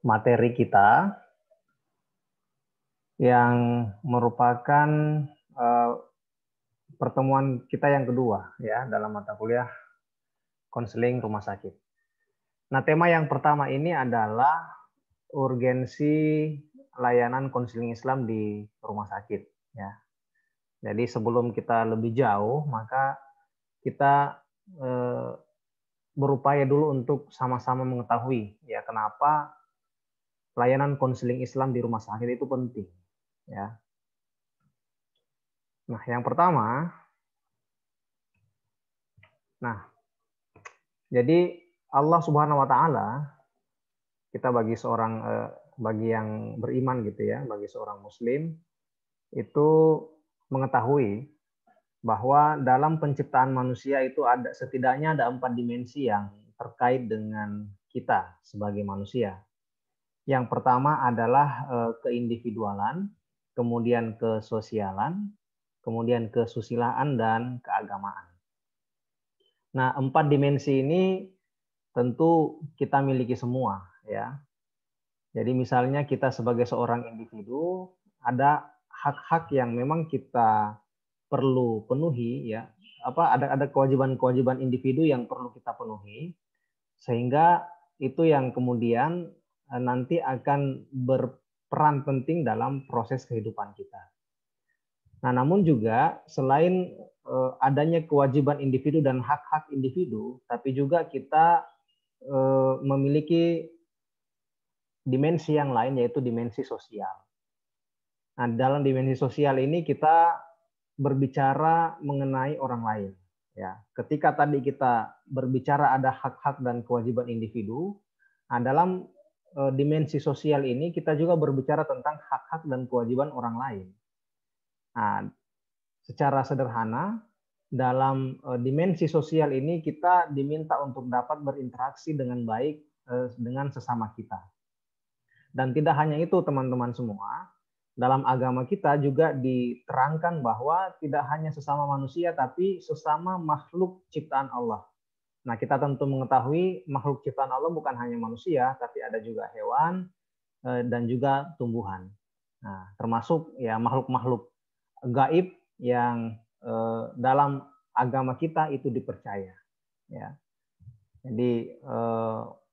materi kita yang merupakan pertemuan kita yang kedua ya dalam mata kuliah konseling rumah sakit. Nah, tema yang pertama ini adalah urgensi layanan konseling Islam di rumah sakit ya. Jadi sebelum kita lebih jauh, maka kita berupaya dulu untuk sama-sama mengetahui ya kenapa layanan konseling Islam di rumah sakit itu penting ya. Nah, yang pertama, jadi Allah Subhanahu wa taala, kita bagi yang beriman gitu ya, bagi seorang muslim itu mengetahui bahwa dalam penciptaan manusia itu setidaknya ada 4 dimensi yang terkait dengan kita sebagai manusia. Yang pertama adalah keindividualan, kemudian kesosialan, kemudian kesusilaan dan keagamaan. Nah, 4 dimensi ini tentu kita miliki semua ya. Jadi misalnya kita sebagai seorang individu ada hak-hak yang memang kita perlu penuhi ya. Ada kewajiban-kewajiban individu yang perlu kita penuhi sehingga itu yang kemudian nanti akan berperan penting dalam proses kehidupan kita. Nah, namun juga selain adanya kewajiban individu dan hak-hak individu, tapi juga kita memiliki dimensi yang lain yaitu dimensi sosial. Nah, dalam dimensi sosial ini kita berbicara mengenai orang lain. Ya, ketika tadi kita berbicara ada hak-hak dan kewajiban individu, nah dalam dimensi sosial ini kita juga berbicara tentang hak-hak dan kewajiban orang lain. Nah, secara sederhana, dalam dimensi sosial ini kita diminta untuk dapat berinteraksi dengan baik dengan sesama kita. Dan tidak hanya itu teman-teman semua, dalam agama kita juga diterangkan bahwa tidak hanya sesama manusia, tapi sesama makhluk ciptaan Allah. Nah, kita tentu mengetahui makhluk ciptaan Allah bukan hanya manusia, tapi ada juga hewan dan juga tumbuhan. Nah, termasuk ya makhluk-makhluk gaib yang dalam agama kita itu dipercaya. Ya. Jadi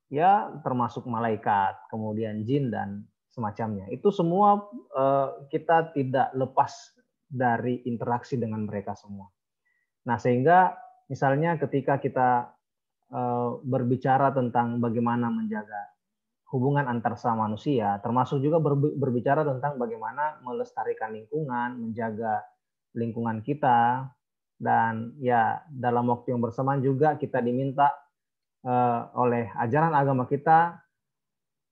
ya termasuk malaikat, kemudian jin dan semacamnya. Itu semua kita tidak lepas dari interaksi dengan mereka semua. Nah, sehingga misalnya ketika kita berbicara tentang bagaimana menjaga hubungan antar sama manusia, termasuk juga berbicara tentang bagaimana melestarikan lingkungan, menjaga lingkungan kita, dan ya dalam waktu yang bersamaan juga kita diminta oleh ajaran agama kita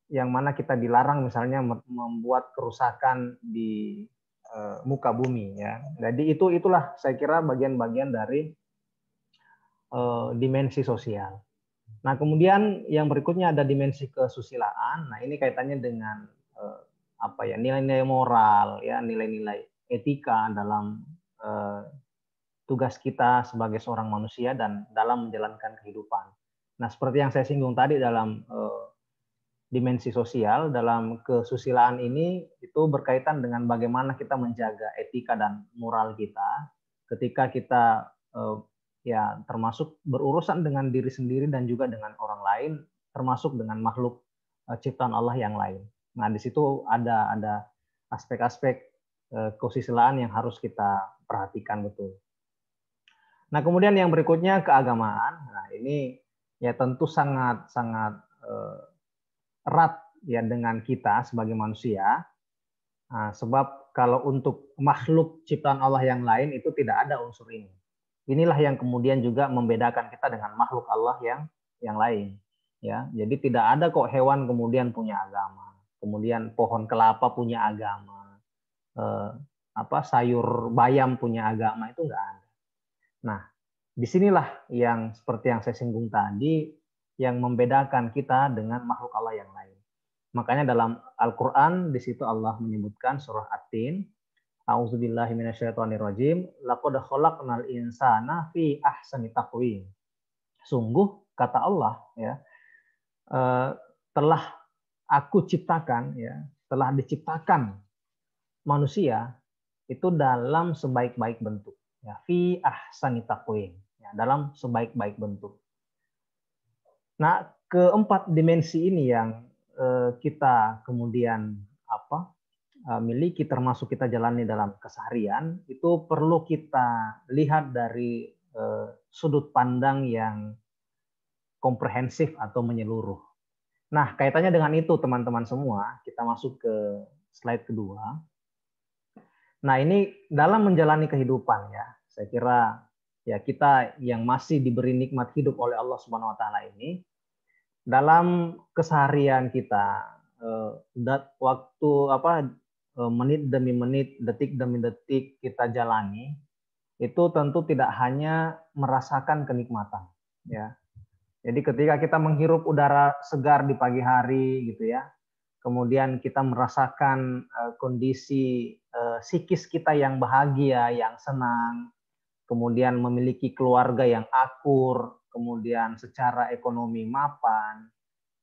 yang mana kita dilarang misalnya membuat kerusakan di muka bumi ya. Jadi itulah saya kira bagian-bagian dari dimensi sosial. Nah, kemudian yang berikutnya ada dimensi kesusilaan. Nah, ini kaitannya dengan nilai-nilai moral ya, nilai-nilai etika dalam tugas kita sebagai seorang manusia dan dalam menjalankan kehidupan. Nah, seperti yang saya singgung tadi dalam dimensi sosial, dalam kesusilaan ini itu berkaitan dengan bagaimana kita menjaga etika dan moral kita ketika kita ya termasuk berurusan dengan diri sendiri dan juga dengan orang lain, termasuk dengan makhluk ciptaan Allah yang lain. Nah, di situ ada aspek-aspek kesusilaan yang harus kita perhatikan betul. Nah, kemudian yang berikutnya keagamaan. Nah, ini ya tentu sangat erat ya dengan kita sebagai manusia. Nah, sebab kalau untuk makhluk ciptaan Allah yang lain itu tidak ada unsur ini. Inilah yang kemudian juga membedakan kita dengan makhluk Allah yang lain. Ya, jadi tidak ada kok hewan kemudian punya agama, kemudian pohon kelapa punya agama, sayur bayam punya agama, itu enggak ada. Nah, disinilah yang seperti yang saya singgung tadi, yang membedakan kita dengan makhluk Allah yang lain. Makanya dalam Al-Quran di situ Allah menyebutkan surah At-Tin, A'udzubillahi minasyaitonirrajim. Laqad khalaqnal insana fi ahsani taqwim. Sungguh kata Allah ya, telah aku ciptakan, ya, telah diciptakan manusia itu dalam sebaik-baik bentuk, ya, fi ahsani taqwim, ya, dalam sebaik-baik bentuk. Nah, keempat dimensi ini yang kita kemudian miliki, termasuk kita jalani dalam keseharian, itu perlu kita lihat dari sudut pandang yang komprehensif atau menyeluruh. Nah, kaitannya dengan itu teman-teman semua, kita masuk ke slide kedua. Nah, ini dalam menjalani kehidupan, ya, saya kira ya kita yang masih diberi nikmat hidup oleh Allah Subhanahu wa taala ini, dalam keseharian kita, waktu menit demi menit, detik demi detik kita jalani, itu tentu tidak hanya merasakan kenikmatan, ya. Jadi ketika kita menghirup udara segar di pagi hari gitu ya, kemudian kita merasakan kondisi psikis kita yang bahagia, yang senang, kemudian memiliki keluarga yang akur, kemudian secara ekonomi mapan,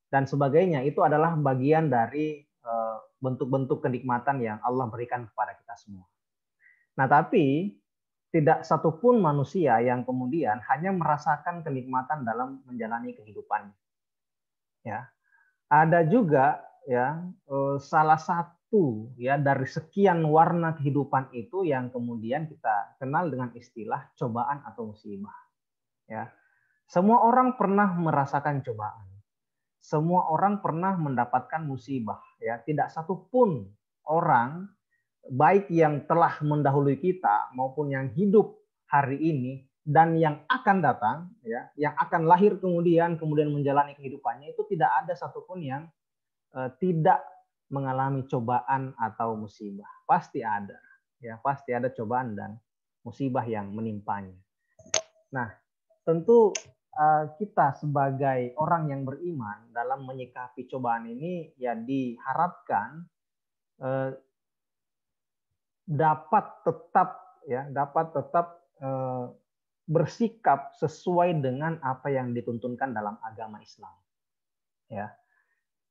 dan sebagainya, itu adalah bagian dari bentuk-bentuk kenikmatan yang Allah berikan kepada kita semua. Nah, tapi tidak satupun manusia yang kemudian hanya merasakan kenikmatan dalam menjalani kehidupan. Ya, ada juga ya salah satu ya dari sekian warna kehidupan itu yang kemudian kita kenal dengan istilah cobaan atau musibah. Ya, semua orang pernah merasakan cobaan. Semua orang pernah mendapatkan musibah. Ya, tidak satupun orang baik yang telah mendahului kita maupun yang hidup hari ini dan yang akan datang, ya, yang akan lahir kemudian menjalani kehidupannya, itu tidak ada satupun yang tidak mengalami cobaan atau musibah. Pasti ada, ya, pasti ada cobaan dan musibah yang menimpanya. Nah, tentu kita sebagai orang yang beriman dalam menyikapi cobaan ini ya diharapkan dapat tetap bersikap sesuai dengan apa yang dituntunkan dalam agama Islam. Ya.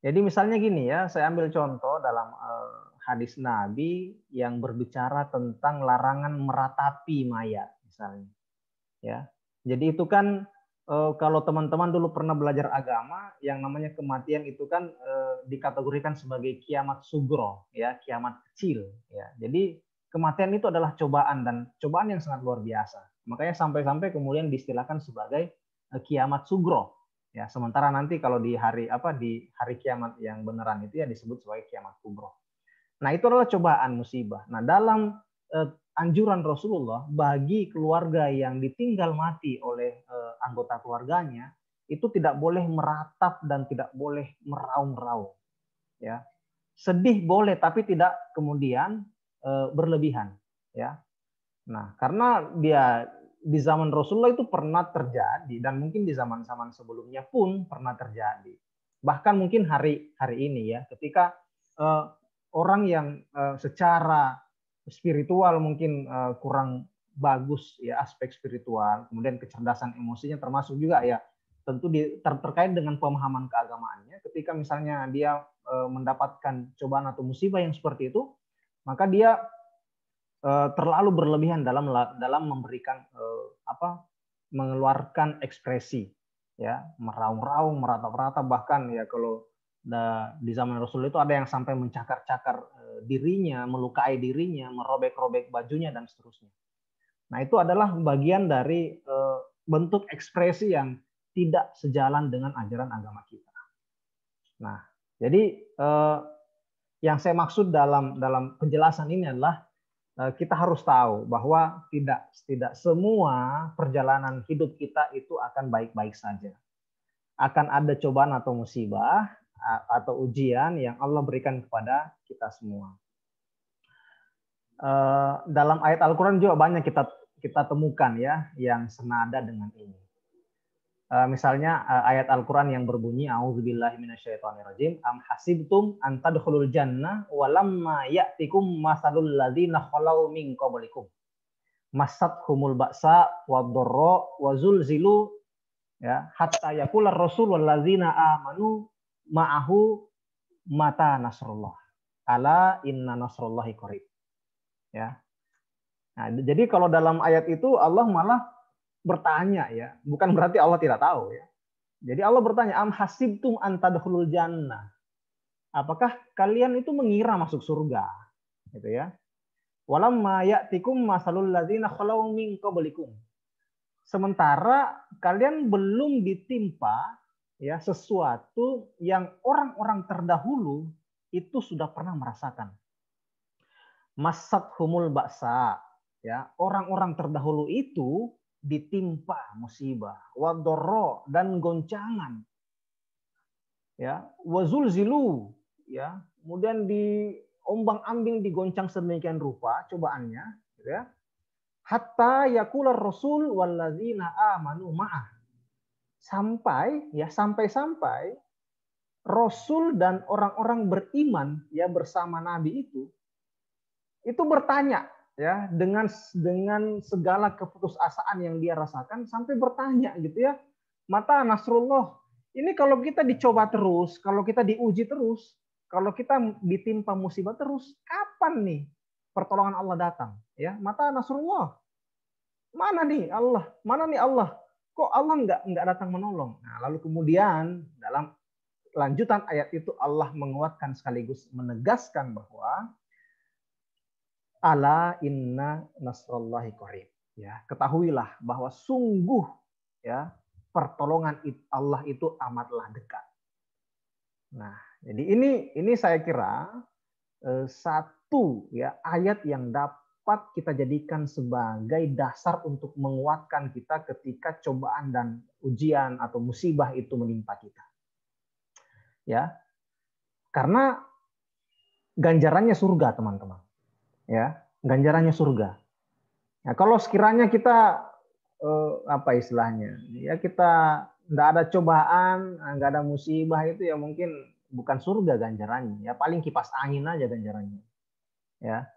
Jadi misalnya gini ya, saya ambil contoh dalam hadis Nabi yang berbicara tentang larangan meratapi mayat misalnya. Ya. Jadi itu kan kalau teman-teman dulu pernah belajar agama, yang namanya kematian itu kan dikategorikan sebagai kiamat sugro, ya, kiamat kecil, ya. Jadi kematian itu adalah cobaan dan cobaan yang sangat luar biasa. Makanya sampai-sampai kemudian diistilahkan sebagai kiamat sugro, ya. Sementara nanti kalau di hari kiamat yang beneran itu ya disebut sebagai kiamat kubro. Nah, itu adalah cobaan, musibah. Nah, dalam anjuran Rasulullah bagi keluarga yang ditinggal mati oleh anggota keluarganya, itu tidak boleh meratap dan tidak boleh meraung-raung. Ya, sedih boleh, tapi tidak kemudian berlebihan. Ya, nah karena dia di zaman Rasulullah itu pernah terjadi dan mungkin di zaman-zaman sebelumnya pun pernah terjadi. Bahkan mungkin hari ini ya, ketika orang yang secara spiritual mungkin kurang bagus ya, aspek spiritual, kemudian kecerdasan emosinya termasuk juga ya tentu terkait dengan pemahaman keagamaannya, ketika misalnya dia mendapatkan cobaan atau musibah yang seperti itu, maka dia terlalu berlebihan dalam memberikan mengeluarkan ekspresi, ya, meraung-raung, meratap-ratap, bahkan ya kalau di zaman Rasul itu ada yang sampai mencakar-cakar dirinya, melukai dirinya, merobek-robek bajunya dan seterusnya. Nah, itu adalah bagian dari bentuk ekspresi yang tidak sejalan dengan ajaran agama kita. Nah, jadi yang saya maksud dalam penjelasan ini adalah kita harus tahu bahwa tidak semua perjalanan hidup kita itu akan baik-baik saja. Akan ada cobaan atau musibah atau ujian yang Allah berikan kepada kita semua. Dalam ayat Al-Quran juga banyak kita temukan ya yang senada dengan ini. Misalnya ayat Al-Quran yang berbunyi A'udzubillahi minasyaitonirrajim, am hasibtum an tadkhulul jannah walamma ya'tikum masalul ladzina khalau min qablikum massatuhumul ba'sa wadh-dharra wa zulzilu, ya, hatta yaqular rasul wal ladzina amanu ma'ahu mata nasrullah. Ala inna nasrullahi qarib. Ya. Nah, jadi kalau dalam ayat itu Allah malah bertanya ya, bukan berarti Allah tidak tahu ya. Jadi Allah bertanya, am hasibtum an tadkhulul jannah. Apakah kalian itu mengira masuk surga? Gitu ya. Walamma ya'tikum masalul ladzina khalau min qablikum. Sementara kalian belum ditimpa ya sesuatu yang orang-orang terdahulu itu sudah pernah merasakan. Masathumul ba'sa, ya, orang-orang terdahulu itu ditimpa musibah, wadorro dan goncangan. Ya, wazulzilu, ya, kemudian diombang-ambing, digoncang sedemikian rupa cobaannya, ya. Hatta yakular rasul walladzina amanu ma'ah. Sampai Rasul dan orang-orang beriman ya bersama Nabi itu bertanya ya dengan segala keputusasaan yang dia rasakan, sampai bertanya gitu ya, mata nasrullah. Ini kalau kita dicoba terus, kalau kita diuji terus, kalau kita ditimpa musibah terus, kapan nih pertolongan Allah datang? Ya, mata nasrullah. Mana nih Allah? Mana nih Allah? Kok Allah nggak datang menolong? Nah, lalu kemudian dalam lanjutan ayat itu Allah menguatkan sekaligus menegaskan bahwa ala inna nasrullahi qarib. Ya, ketahuilah bahwa sungguh ya pertolongan Allah itu amatlah dekat. Nah, jadi ini saya kira satu ya ayat yang dapat kita jadikan sebagai dasar untuk menguatkan kita ketika cobaan dan ujian atau musibah itu menimpa kita. Ya. Karena ganjarannya surga, teman-teman. Ya, ganjarannya surga. Nah, kalau sekiranya kita apa istilahnya? Ya kita nggak ada cobaan, nggak ada musibah, itu ya mungkin bukan surga ganjarannya. Ya paling kipas angin aja ganjarannya. Ya.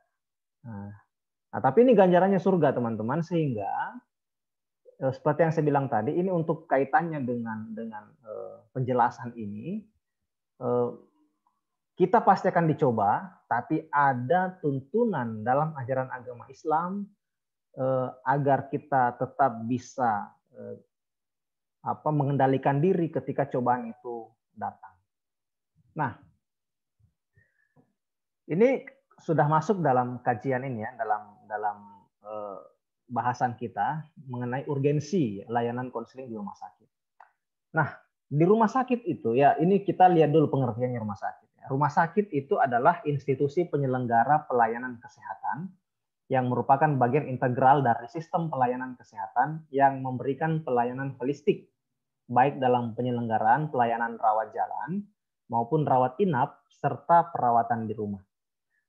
Nah, tapi ini ganjarannya surga, teman-teman, sehingga seperti yang saya bilang tadi, ini untuk kaitannya dengan penjelasan ini, kita pasti akan dicoba, tapi ada tuntunan dalam ajaran agama Islam agar kita tetap bisa mengendalikan diri ketika cobaan itu datang. Nah, ini sudah masuk dalam kajian ini ya, dalam bahasan kita mengenai urgensi layanan konseling di rumah sakit. Nah, di rumah sakit itu ya, ini kita lihat dulu pengertiannya rumah sakit. Rumah sakit itu adalah institusi penyelenggara pelayanan kesehatan yang merupakan bagian integral dari sistem pelayanan kesehatan yang memberikan pelayanan holistik, baik dalam penyelenggaraan pelayanan rawat jalan maupun rawat inap serta perawatan di rumah.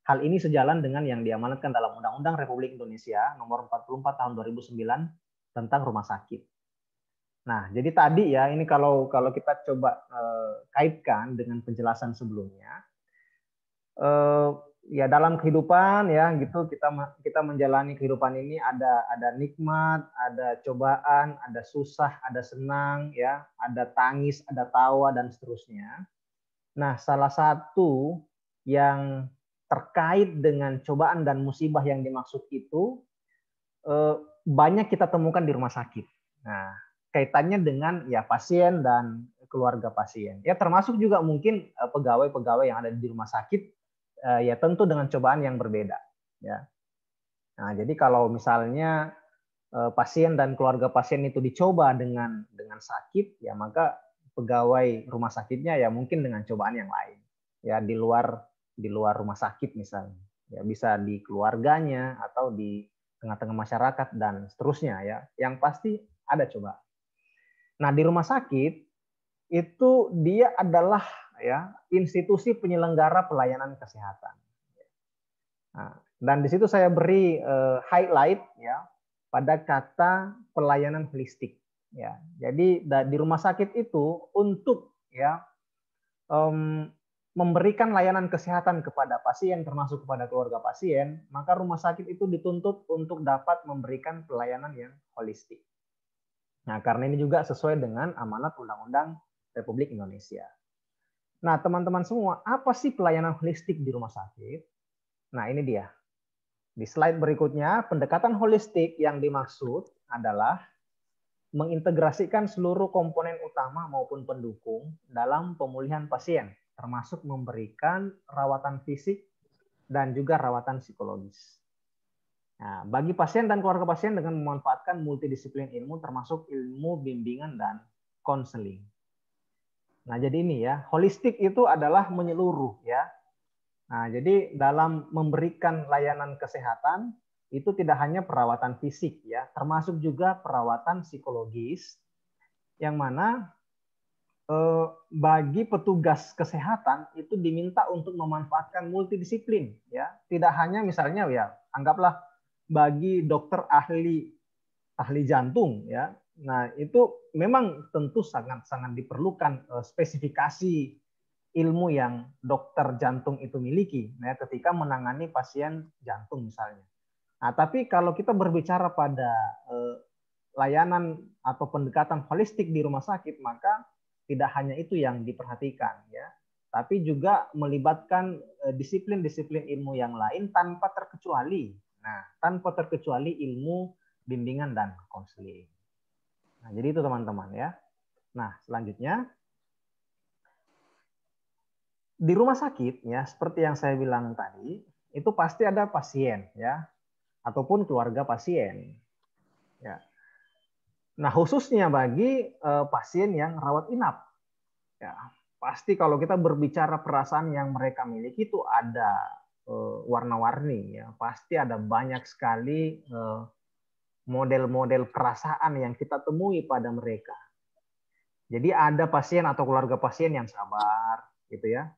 Hal ini sejalan dengan yang diamanatkan dalam Undang-Undang Republik Indonesia Nomor 44 Tahun 2009 tentang rumah sakit. Nah, jadi tadi ya, ini kalau kita coba kaitkan dengan penjelasan sebelumnya, ya dalam kehidupan ya gitu kita menjalani kehidupan ini ada nikmat, ada cobaan, ada susah, ada senang ya, ada tangis, ada tawa dan seterusnya. Nah, salah satu yang terkait dengan cobaan dan musibah yang dimaksud itu banyak kita temukan di rumah sakit. Nah, kaitannya dengan ya pasien dan keluarga pasien. Ya termasuk juga mungkin pegawai-pegawai yang ada di rumah sakit, ya tentu dengan cobaan yang berbeda. Ya. Nah, jadi kalau misalnya pasien dan keluarga pasien itu dicoba dengan sakit, ya maka pegawai rumah sakitnya ya mungkin dengan cobaan yang lain. Ya di luar rumah sakit misalnya. Ya bisa di keluarganya atau di tengah-tengah masyarakat dan seterusnya ya. Yang pasti ada cobaan. Nah, di rumah sakit itu dia adalah ya institusi penyelenggara pelayanan kesehatan. Nah, dan di situ saya beri highlight ya pada kata pelayanan holistik. Ya, jadi di rumah sakit itu untuk ya memberikan layanan kesehatan kepada pasien termasuk kepada keluarga pasien, maka rumah sakit itu dituntut untuk dapat memberikan pelayanan yang holistik. Nah, karena ini juga sesuai dengan amanat Undang-Undang Republik Indonesia. Nah, teman-teman semua, apa sih pelayanan holistik di rumah sakit? Nah, ini dia. Di slide berikutnya, pendekatan holistik yang dimaksud adalah mengintegrasikan seluruh komponen utama maupun pendukung dalam pemulihan pasien, termasuk memberikan rawatan fisik dan juga rawatan psikologis. Nah, bagi pasien dan keluarga pasien dengan memanfaatkan multidisiplin ilmu termasuk ilmu bimbingan dan konseling. Nah, jadi ini ya, holistik itu adalah menyeluruh ya. Nah, jadi dalam memberikan layanan kesehatan itu tidak hanya perawatan fisik ya, termasuk juga perawatan psikologis yang mana bagi petugas kesehatan itu diminta untuk memanfaatkan multidisiplin ya. Tidak hanya misalnya ya, anggaplah bagi dokter ahli jantung ya. Nah, itu memang tentu sangat diperlukan spesifikasi ilmu yang dokter jantung itu miliki ya, ketika menangani pasien jantung misalnya. Nah, tapi kalau kita berbicara pada layanan atau pendekatan holistik di rumah sakit, maka tidak hanya itu yang diperhatikan ya, tapi juga melibatkan disiplin-disiplin ilmu yang lain tanpa terkecuali. Nah, tanpa terkecuali ilmu bimbingan dan konseling. Nah, jadi itu teman-teman ya. Nah, selanjutnya di rumah sakit ya, seperti yang saya bilang tadi, itu pasti ada pasien ya, ataupun keluarga pasien. Ya. Nah, khususnya bagi pasien yang rawat inap. Ya, pasti kalau kita berbicara perasaan yang mereka miliki itu ada warna-warni ya. Pasti ada banyak sekali model-model perasaan yang kita temui pada mereka. Jadi ada pasien atau keluarga pasien yang sabar gitu ya.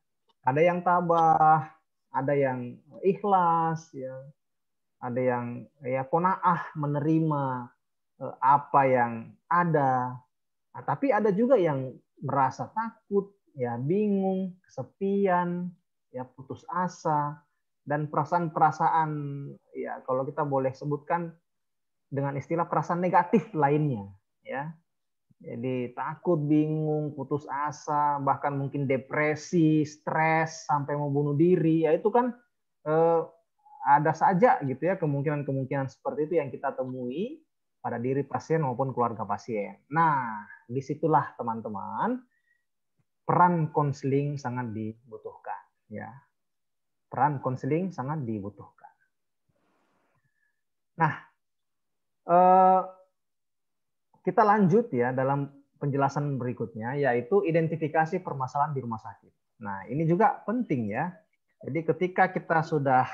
Ada yang tabah, ada yang ikhlas ya. Ada yang ya qanaah menerima apa yang ada. Nah, tapi ada juga yang merasa takut, ya bingung, kesepian, ya putus asa, dan perasaan-perasaan ya kalau kita boleh sebutkan dengan istilah perasaan negatif lainnya, ya. Jadi takut, bingung, putus asa, bahkan mungkin depresi, stres, sampai mau bunuh diri, ya itu kan ada saja gitu ya kemungkinan-kemungkinan seperti itu yang kita temui pada diri pasien maupun keluarga pasien. Nah, disitulah teman-teman peran konseling sangat dibutuhkan ya. Peran konseling sangat dibutuhkan. Nah, kita lanjut ya dalam penjelasan berikutnya, yaitu identifikasi permasalahan di rumah sakit. Nah, ini juga penting ya. Jadi ketika kita sudah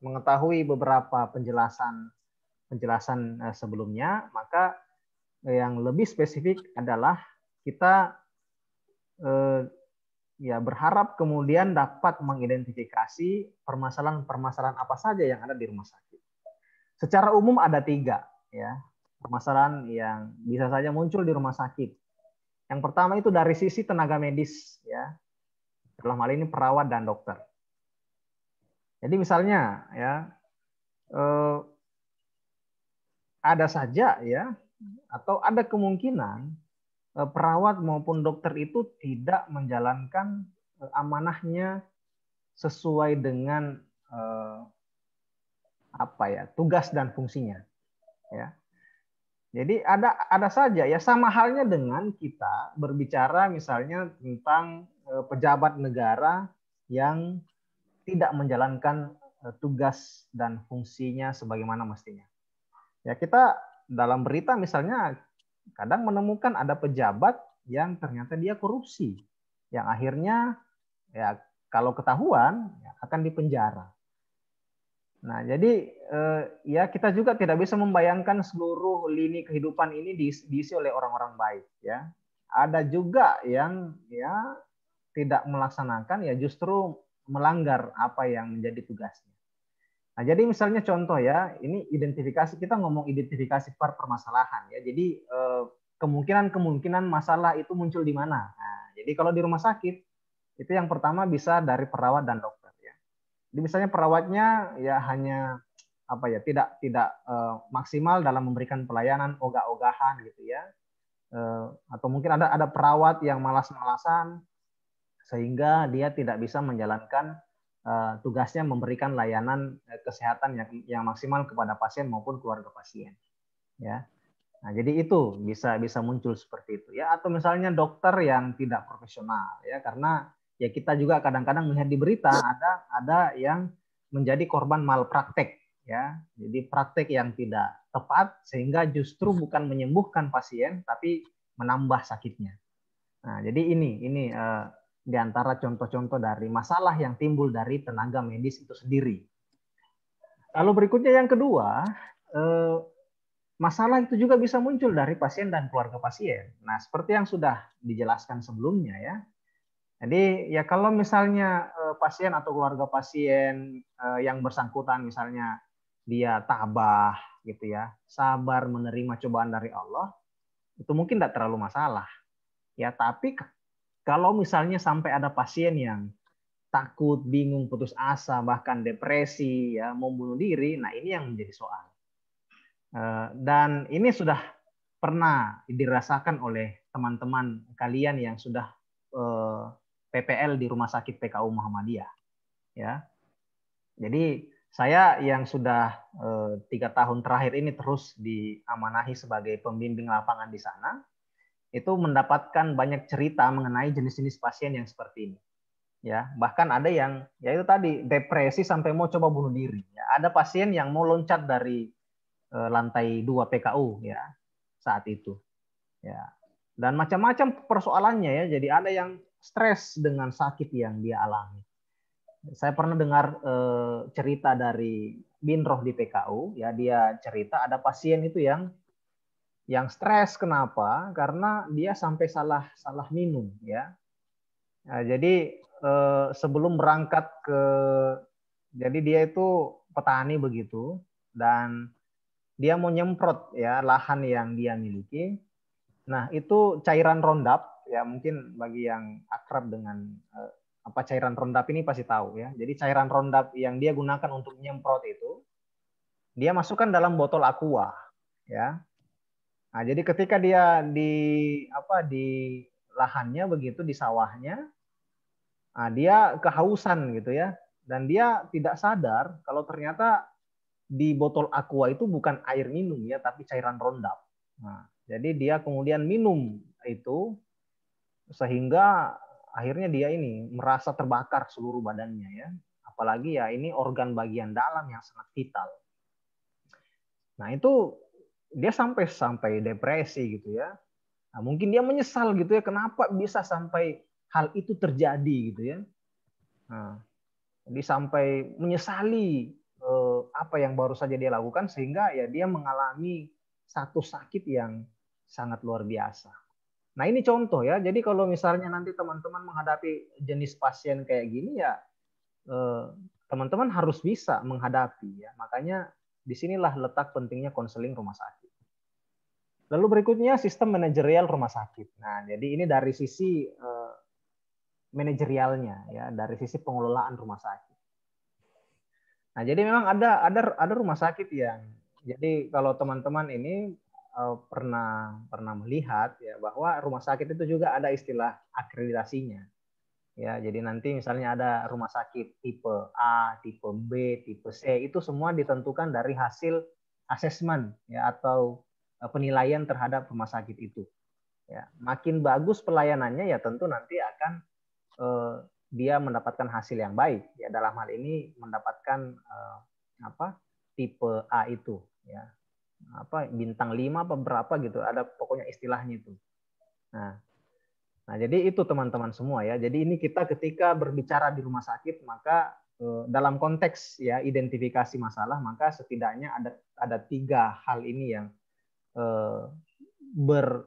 mengetahui beberapa penjelasan sebelumnya, maka yang lebih spesifik adalah kita ya berharap kemudian dapat mengidentifikasi permasalahan-permasalahan apa saja yang ada di rumah sakit. Secara umum ada 3 ya permasalahan yang bisa saja muncul di rumah sakit. Yang pertama itu dari sisi tenaga medis ya, dalam hal ini perawat dan dokter. Jadi misalnya ya ada saja ya atau ada kemungkinan perawat maupun dokter itu tidak menjalankan amanahnya sesuai dengan tugas dan fungsinya ya. Jadi ada saja ya, sama halnya dengan kita berbicara misalnya tentang pejabat negara yang tidak menjalankan tugas dan fungsinya sebagaimana mestinya. Ya, kita dalam berita misalnya kadang menemukan ada pejabat yang ternyata dia korupsi, yang akhirnya ya kalau ketahuan ya, akan dipenjara. Nah, jadi ya kita juga tidak bisa membayangkan seluruh lini kehidupan ini diisi oleh orang-orang baik ya. Ada juga yang ya tidak melaksanakan ya justru melanggar apa yang menjadi tugasnya. Nah, jadi misalnya contoh ya, ini identifikasi, kita ngomong identifikasi permasalahan ya. Jadi kemungkinan masalah itu muncul di mana. Nah, jadi kalau di rumah sakit itu yang pertama bisa dari perawat dan dokter ya. Jadi misalnya perawatnya ya hanya tidak maksimal dalam memberikan pelayanan, ogah-ogahan gitu ya. Atau mungkin ada perawat yang malas-malasan sehingga dia tidak bisa menjalankan tugasnya memberikan layanan kesehatan yang maksimal kepada pasien maupun keluarga pasien. Ya. Nah, jadi itu bisa muncul seperti itu ya, atau misalnya dokter yang tidak profesional ya, karena ya kita juga kadang-kadang melihat di berita ada yang menjadi korban malpraktek ya. Jadi praktek yang tidak tepat sehingga justru bukan menyembuhkan pasien tapi menambah sakitnya. Nah, jadi ini di antara contoh-contoh dari masalah yang timbul dari tenaga medis itu sendiri. Lalu berikutnya yang kedua, masalah itu juga bisa muncul dari pasien dan keluarga pasien. Nah, seperti yang sudah dijelaskan sebelumnya ya. Jadi ya kalau misalnya pasien atau keluarga pasien yang bersangkutan misalnya dia tabah gitu ya, sabar menerima cobaan dari Allah, itu mungkin tidak terlalu masalah. Ya, tapi kalau misalnya sampai ada pasien yang takut, bingung, putus asa, bahkan depresi, ya mau bunuh diri, nah ini yang menjadi soal. Dan ini sudah pernah dirasakan oleh teman-teman kalian yang sudah PPL di Rumah Sakit PKU Muhammadiyah. Ya, jadi saya yang sudah 3 tahun terakhir ini terus diamanahi sebagai pembimbing lapangan di sana, itu mendapatkan banyak cerita mengenai jenis-jenis pasien yang seperti ini. Ya, bahkan ada yang ya itu tadi depresi sampai mau coba bunuh diri. Ya, ada pasien yang mau loncat dari lantai 2 PKU ya saat itu. Ya. Dan macam-macam persoalannya ya. Jadi ada yang stres dengan sakit yang dia alami. Saya pernah dengar cerita dari Binroh di PKU ya, dia cerita ada pasien itu yang stres. Kenapa? Karena dia sampai salah minum ya. Nah, jadi sebelum berangkat jadi dia itu petani begitu dan dia mau nyemprot ya lahan yang dia miliki. Nah, itu cairan Roundup ya, mungkin bagi yang akrab dengan apa cairan Roundup ini pasti tahu ya. Jadi cairan Roundup yang dia gunakan untuk nyemprot itu dia masukkan dalam botol aqua ya. Nah, jadi ketika dia di lahannya begitu di sawahnya, nah, dia kehausan gitu ya. Dan dia tidak sadar kalau ternyata di botol aqua itu bukan air minum ya, tapi cairan Roundup. Nah, jadi dia kemudian minum itu sehingga akhirnya dia ini merasa terbakar seluruh badannya ya. Apalagi ya ini organ bagian dalam yang sangat vital. Nah, itu dia sampai depresi gitu ya. Nah, mungkin dia menyesal gitu ya, kenapa bisa sampai hal itu terjadi gitu ya. Nah, jadi sampai menyesali apa yang baru saja dia lakukan sehingga ya dia mengalami satu sakit yang sangat luar biasa. Nah, ini contoh ya. Jadi kalau misalnya nanti teman-teman menghadapi jenis pasien kayak gini ya teman-teman harus bisa menghadapi ya. Makanya disinilah letak pentingnya konseling rumah sakit. Lalu berikutnya sistem manajerial rumah sakit. Nah, jadi ini dari sisi manajerialnya ya, dari sisi pengelolaan rumah sakit. Nah, jadi memang ada rumah sakit yang jadi kalau teman-teman ini pernah melihat ya bahwa rumah sakit itu juga ada istilah akreditasinya. Ya, jadi nanti misalnya ada rumah sakit tipe A, tipe B, tipe C, itu semua ditentukan dari hasil asesmen ya atau penilaian terhadap rumah sakit itu. Ya, makin bagus pelayanannya ya tentu nanti akan dia mendapatkan hasil yang baik. Ya, dalam hal ini mendapatkan tipe A itu ya. Bintang 5 apa berapa gitu, ada pokoknya istilahnya itu. Nah, jadi itu teman-teman semua ya. Jadi ini kita ketika berbicara di rumah sakit maka dalam konteks ya identifikasi masalah maka setidaknya ada 3 hal ini yang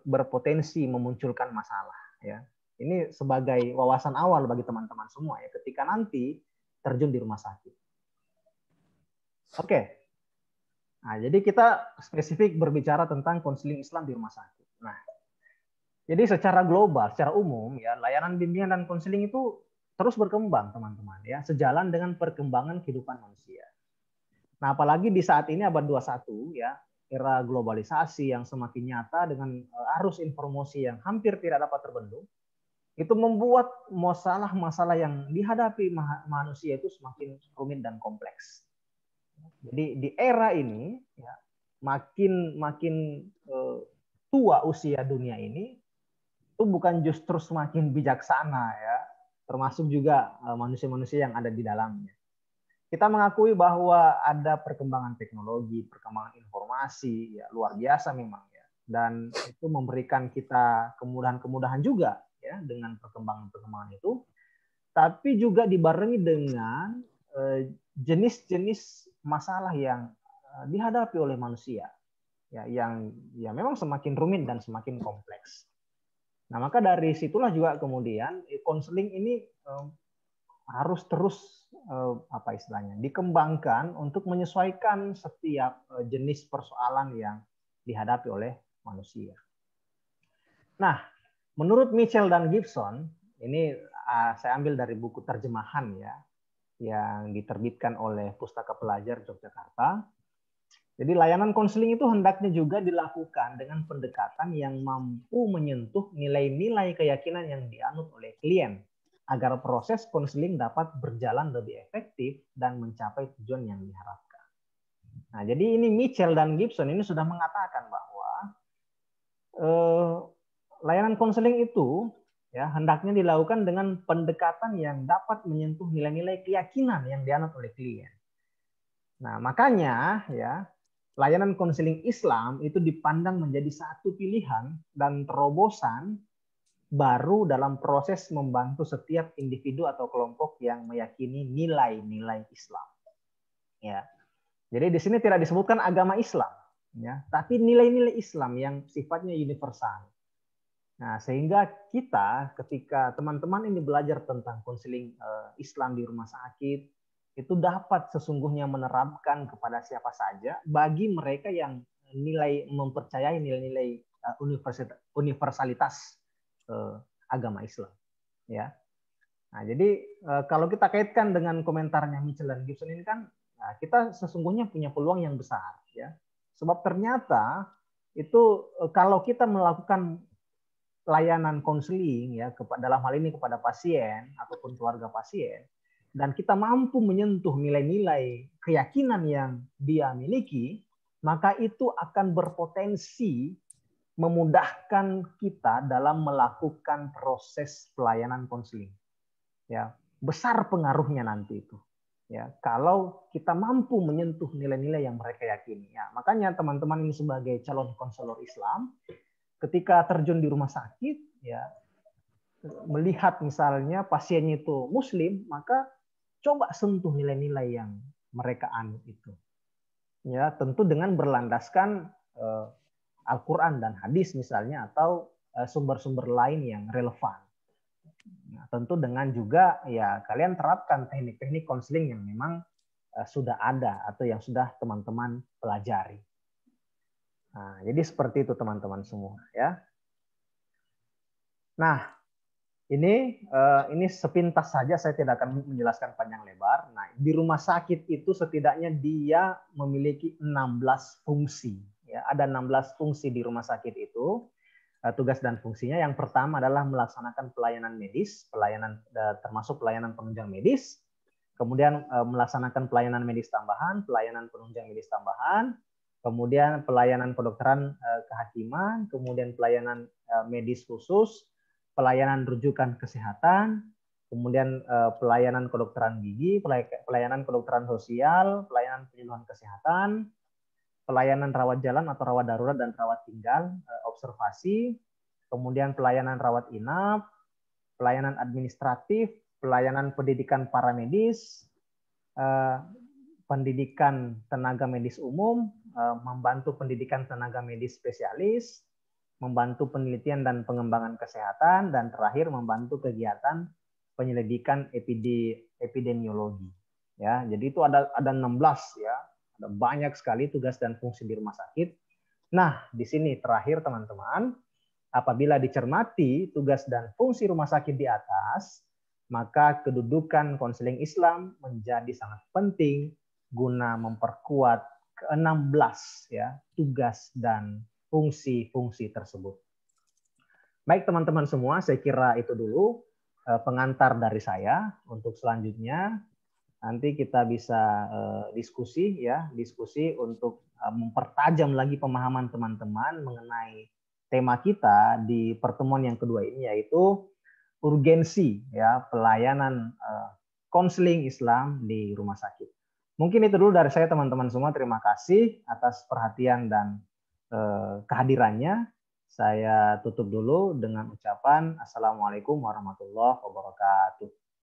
berpotensi memunculkan masalah ya. Ini sebagai wawasan awal bagi teman-teman semua ya ketika nanti terjun di rumah sakit. Oke. Nah, jadi kita spesifik berbicara tentang konseling Islam di rumah sakit. Nah, jadi secara global, secara umum ya layanan bimbingan dan konseling itu terus berkembang teman-teman ya, sejalan dengan perkembangan kehidupan manusia. Nah, apalagi di saat ini abad 21 ya, era globalisasi yang semakin nyata dengan arus informasi yang hampir tidak dapat terbendung. itu membuat masalah-masalah yang dihadapi manusia itu semakin rumit dan kompleks. Jadi di era ini ya, makin makin tua usia dunia ini, itu bukan justru semakin bijaksana ya, termasuk juga manusia-manusia yang ada di dalamnya. Kita mengakui bahwa ada perkembangan teknologi, perkembangan informasi, ya luar biasa memang ya, dan itu memberikan kita kemudahan-kemudahan juga ya dengan perkembangan-perkembangan itu, tapi juga dibarengi dengan jenis-jenis masalah yang dihadapi oleh manusia ya, yang ya memang semakin rumit dan semakin kompleks. Nah, maka dari situlah juga kemudian konseling ini harus terus apa istilahnya dikembangkan untuk menyesuaikan setiap jenis persoalan yang dihadapi oleh manusia. Nah, menurut Mitchell dan Gibson, ini saya ambil dari buku terjemahan ya, yang diterbitkan oleh Pustaka Pelajar Yogyakarta. Jadi layanan konseling itu hendaknya juga dilakukan dengan pendekatan yang mampu menyentuh nilai-nilai keyakinan yang dianut oleh klien, agar proses konseling dapat berjalan lebih efektif dan mencapai tujuan yang diharapkan. Nah, jadi ini Mitchell dan Gibson ini sudah mengatakan bahwa layanan konseling itu ya hendaknya dilakukan dengan pendekatan yang dapat menyentuh nilai-nilai keyakinan yang dianut oleh klien. Nah, makanya ya layanan konseling Islam itu dipandang menjadi satu pilihan dan terobosan baru dalam proses membantu setiap individu atau kelompok yang meyakini nilai-nilai Islam. Ya. Jadi di sini tidak disebutkan agama Islam, ya, tapi nilai-nilai Islam yang sifatnya universal. Nah, sehingga kita ketika teman-teman ini belajar tentang konseling Islam di rumah sakit, itu dapat sesungguhnya menerapkan kepada siapa saja bagi mereka yang mempercayai nilai-nilai universalitas agama Islam. Ya. Nah, jadi kalau kita kaitkan dengan komentarnya Mitchell dan Gibson ini kan, kita sesungguhnya punya peluang yang besar. Ya. Sebab ternyata itu kalau kita melakukan layanan konseling ya dalam hal ini kepada pasien ataupun keluarga pasien, dan kita mampu menyentuh nilai-nilai keyakinan yang dia miliki, maka itu akan berpotensi memudahkan kita dalam melakukan proses pelayanan konseling. Ya, besar pengaruhnya nanti itu. Ya, kalau kita mampu menyentuh nilai-nilai yang mereka yakini. Ya, makanya teman-teman ini sebagai calon konselor Islam, ketika terjun di rumah sakit, ya melihat misalnya pasiennya itu Muslim, maka coba sentuh nilai-nilai yang mereka anut itu. Ya, tentu dengan berlandaskan Al-Quran dan hadis misalnya, atau sumber-sumber lain yang relevan. Nah, tentu dengan juga ya kalian terapkan teknik-teknik konseling yang memang sudah ada atau yang sudah teman-teman pelajari. Nah, jadi seperti itu teman-teman semua ya. Nah, ini sepintas saja, saya tidak akan menjelaskan panjang lebar. Nah, di rumah sakit itu setidaknya dia memiliki 16 fungsi. Ya, ada 16 fungsi di rumah sakit itu. Tugas dan fungsinya yang pertama adalah melaksanakan pelayanan medis, termasuk pelayanan penunjang medis. Kemudian melaksanakan pelayanan medis tambahan, pelayanan penunjang medis tambahan. Kemudian pelayanan kedokteran kehakiman, kemudian pelayanan medis khusus, pelayanan rujukan kesehatan, kemudian pelayanan kedokteran gigi, pelayanan kedokteran sosial, pelayanan penyuluhan kesehatan, pelayanan rawat jalan atau rawat darurat dan rawat tinggal, observasi, kemudian pelayanan rawat inap, pelayanan administratif, pelayanan pendidikan paramedis, pendidikan tenaga medis umum, membantu pendidikan tenaga medis spesialis, membantu penelitian dan pengembangan kesehatan, dan terakhir membantu kegiatan penyelidikan epidemiologi. Ya, jadi itu ada 16 ya, ada banyak sekali tugas dan fungsi di rumah sakit. Nah, di sini terakhir teman-teman, apabila dicermati tugas dan fungsi rumah sakit di atas, maka kedudukan konseling Islam menjadi sangat penting guna memperkuat ke-16 ya tugas dan fungsi-fungsi tersebut. Baik teman-teman semua, saya kira itu dulu pengantar dari saya. Untuk selanjutnya nanti kita bisa diskusi untuk mempertajam lagi pemahaman teman-teman mengenai tema kita di pertemuan yang kedua ini, yaitu urgensi ya pelayanan konseling Islam di rumah sakit. Mungkin itu dulu dari saya teman-teman semua. Terima kasih atas perhatian dan kehadirannya. Saya tutup dulu dengan ucapan Assalamualaikum warahmatullahi wabarakatuh.